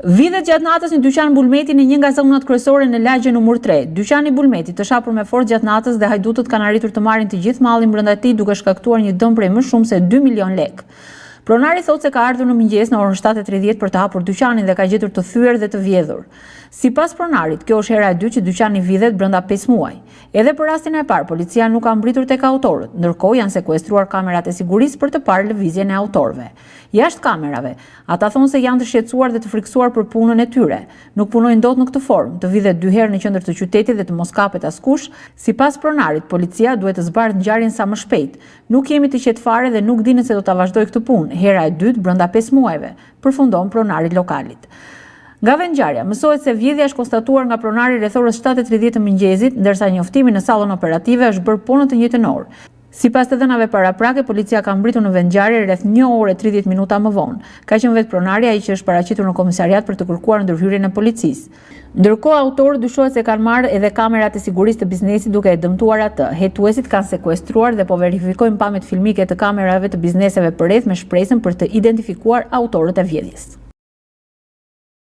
Vidhet gjatë natës një dyqan bulmeti në një nga zonat kryesore në lagje numër 3. Dyqani bulmetit të shapur me forcë gjatë natës dhe hajdutët kanë arritur të marrin të gjithë mallin brenda tij duke shkaktuar një dëm prej më shumë se 2 milion lekë. Pronari thotë se ka ardhur në mëngjes në orën 7:30 për të hapur dyqanin dhe ka gjetur të thyer dhe të vjedhur. Sipas pronarit, kjo është hera e dytë që dyqani vidhet brenda 5 muaj. Edhe për rastin e parë, policia nuk ka mbritur tek autorët, ndërkohë janë sekuestruar kamerat e sigurisë për të parë lëvizjen e autorëve. Jashtë kamerave, ata thonë se janë të shqetësuar dhe të frikësuar për punën e tyre. Nuk punojnë dot në këtë formë, të vidhet 2 herë në qendër të qytetit dhe të mos kapet askush. Sipas pronarit, policia duhet të zbardhë ngjarjen sa më shpejt. Nuk jemi të qetë fare dhe nuk dini se do ta vazhdoj këtë punë. Hera e dytë brenda 5 muajve, përfundon pronari lokalit. Nga vendngjarja, mësohet se vjedhja është konstatuar nga pronari rreth orës 7:30 të mëngjesit, ndërsa njoftimi në sallën operative është bërë po në të njëjtën orë. Sipas të dhënave paraprake, policia ka mbritur në vendngjarje rreth 1 orë e 30 minuta më vonë. Ka qenë vetë pronari ai që është paraqitur në komisariat për të kërkuar ndërhyrjen e policisë. Ndërkohë, autorët dyshohet se kanë marrë edhe kamerat e sigurisë të biznesit duke e dëmtuar atë. Hetuesit kanë sekuestruar dhe po verifikojnë pamjet filmike të kamerave të bizneseve përreth me shpresën për të identifikuar autorët e vjedhjes.